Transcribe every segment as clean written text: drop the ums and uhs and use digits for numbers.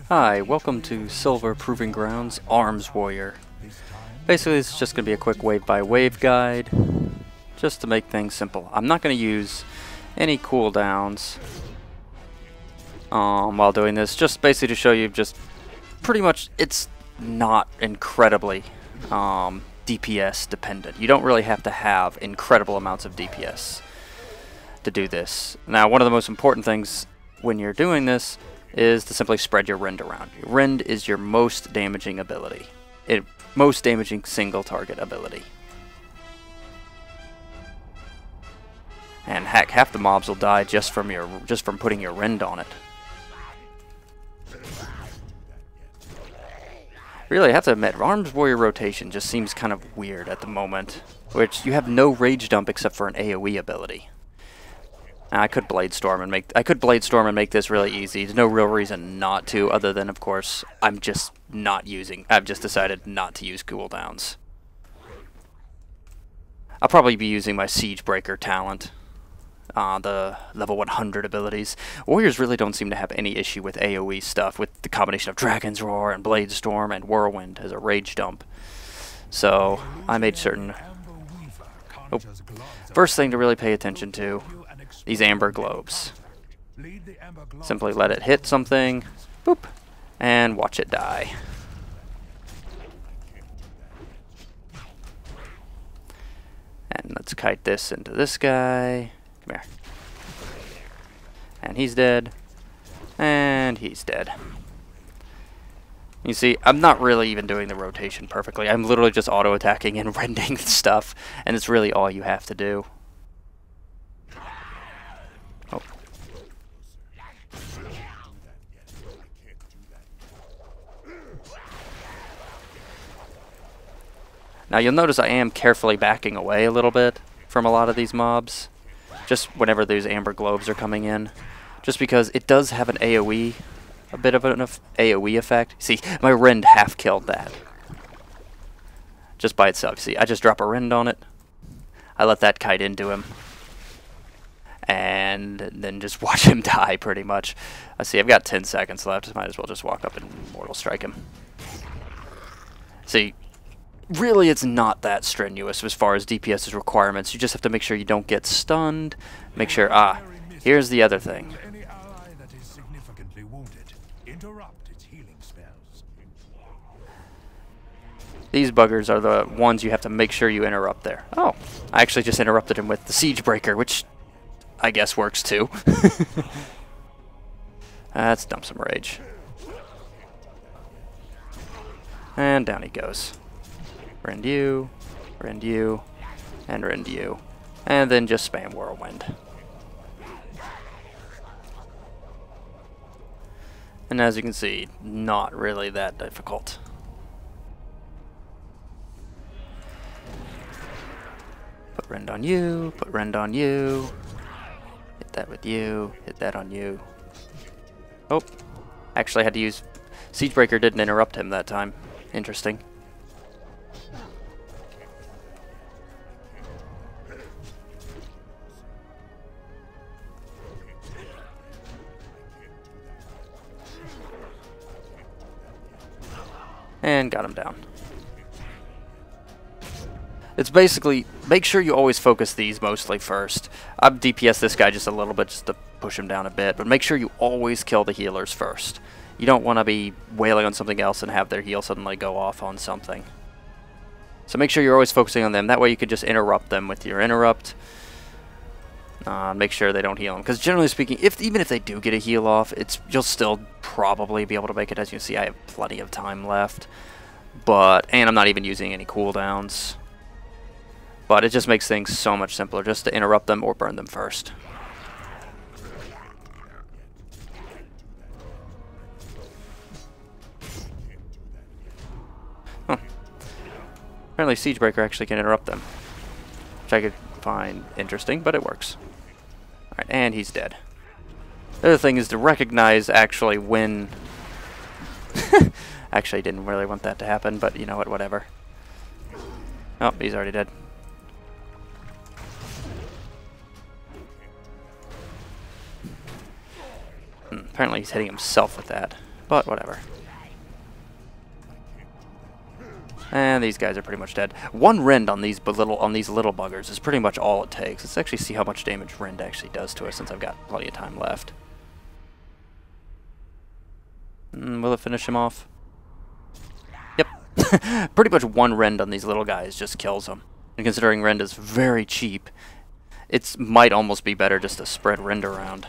Hi, welcome to Silver Proving Grounds Arms Warrior. Basically, it's just going to be a quick wave-by-wave guide, just to make things simple. I'm not going to use any cooldowns while doing this, just basically to show you just pretty much it's not incredibly DPS dependent. You don't really have to have incredible amounts of DPS to do this. Now, one of the most important things when you're doing this is to simply spread your Rend around. Your Rend is your most damaging ability. Most damaging single target ability. And heck, half the mobs will die just from putting your Rend on it. Really, I have to admit, Arms Warrior rotation just seems kind of weird at the moment, which you have no Rage Dump except for an AoE ability. Now, I could Blade Storm and make this really easy. There's no real reason not to, other than, of course, I've just decided not to use cooldowns. I'll probably be using my Siege Breaker talent, the level 100 abilities. Warriors really don't seem to have any issue with AoE stuff, with the combination of Dragon's Roar and Blade Storm and Whirlwind as a Rage Dump. So, I made certain... Oh. First thing to really pay attention to, these Amber Globes. Simply let it hit something, boop, and watch it die. And let's kite this into this guy. Come here. And he's dead. And he's dead. You see, I'm not really even doing the rotation perfectly. I'm literally just auto-attacking and rending stuff, and it's really all you have to do. Oh. Now you'll notice I am carefully backing away a little bit from a lot of these mobs, just whenever those Amber Globes are coming in, just because it does have an AoE, a bit of an AoE effect. See, my Rend half killed that. Just by itself. See, I just drop a Rend on it, I let that kite into him, and then just watch him die pretty much. I see I've got 10 seconds left, might as well just walk up and Mortal Strike him. See, really it's not that strenuous as far as DPS's requirements. You just have to make sure you don't get stunned, make sure, here's the other thing. These buggers are the ones you have to make sure you interrupt there. Oh, I actually just interrupted him with the Siege Breaker, which I guess works too. Let's dump some rage. And down he goes. Rend you, and rend you. And then just spam Whirlwind. And as you can see, not really that difficult. Put Rend on you, put Rend on you. Hit that with you, hit that on you. Oh, actually I had to use... Siegebreaker didn't interrupt him that time. Interesting. And got him down. It's basically, make sure you always focus these mostly first. I've DPS this guy just a little bit just to push him down a bit, but make sure you always kill the healers first. You don't want to be wailing on something else and have their heal suddenly go off on something. So make sure you're always focusing on them. That way you can just interrupt them with your interrupt. Make sure they don't heal them. Because generally speaking, even if they do get a heal off, you'll still probably be able to make it. As you can see, I have plenty of time left. And I'm not even using any cooldowns. But it just makes things so much simpler just to interrupt them or burn them first. Huh. Apparently Siegebreaker actually can interrupt them, which I could find interesting, but it works. Alright, and he's dead. The other thing is to recognize actually when... Actually, I didn't really want that to happen, but you know what, whatever. Oh, he's already dead. Apparently he's hitting himself with that. but whatever. And these guys are pretty much dead. One rend on these little buggers is pretty much all it takes. Let's actually see how much damage rend actually does to us since I've got plenty of time left. Will it finish him off? Yep. Pretty much one rend on these little guys just kills them. And considering rend is very cheap, it might almost be better just to spread rend around.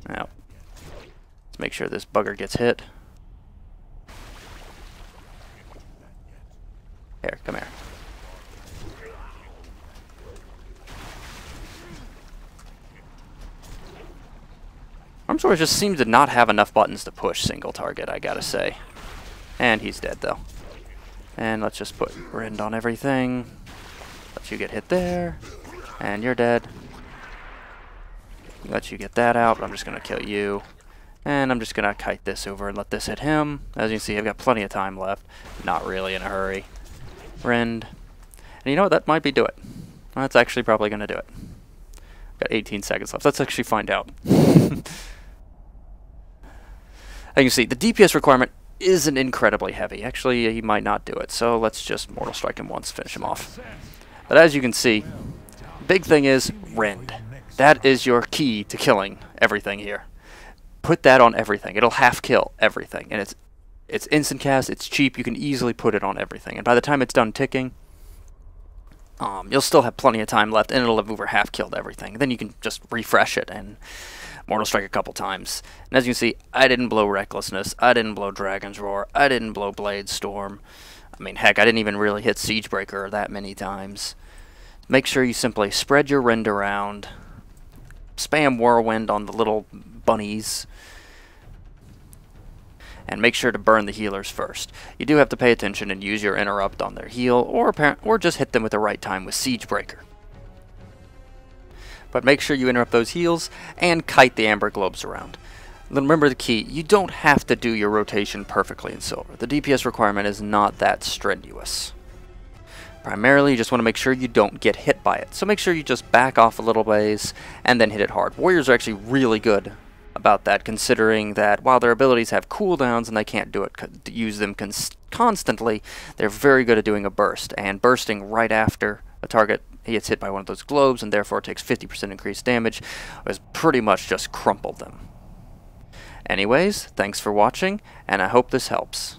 Now, let's make sure this bugger gets hit. Here, come here. Armsword just seems to not have enough buttons to push single target, I gotta say. And he's dead, though. And let's just put rend on everything. Let you get hit there. And you're dead. Let you get that out, but I'm just gonna kill you. And I'm just gonna kite this over and let this hit him. As you can see, I've got plenty of time left. Not really in a hurry. Rend. And you know what? That might do it. That's actually probably going to do it. Got 18 seconds left. Let's actually find out. As you can see, the DPS requirement isn't incredibly heavy. Actually, he might not do it. So let's just Mortal Strike him once, finish him off. But as you can see, big thing is rend. That is your key to killing everything here. Put that on everything. It'll half kill everything. And it's instant cast, it's cheap, you can easily put it on everything. And by the time it's done ticking, you'll still have plenty of time left, and it'll have over half killed everything. Then you can just refresh it and Mortal Strike a couple times. And as you can see, I didn't blow Recklessness, I didn't blow Dragon's Roar, I didn't blow Blade Storm. I mean, heck, I didn't even really hit Siegebreaker that many times. Make sure you simply spread your rend around, spam Whirlwind on the little bunnies, and make sure to burn the healers first. You do have to pay attention and use your interrupt on their heal, or just hit them with the right time with Siegebreaker. But make sure you interrupt those heals and kite the Amber Globes around. Remember the key, you don't have to do your rotation perfectly in Silver. The DPS requirement is not that strenuous. Primarily, you just want to make sure you don't get hit by it. So make sure you just back off a little ways and then hit it hard. Warriors are actually really good about that, considering that while their abilities have cooldowns and they can't use them constantly, they're very good at doing a burst, and bursting right after a target gets hit by one of those globes and therefore takes 50% increased damage has pretty much just crumpled them. Anyways, thanks for watching, and I hope this helps.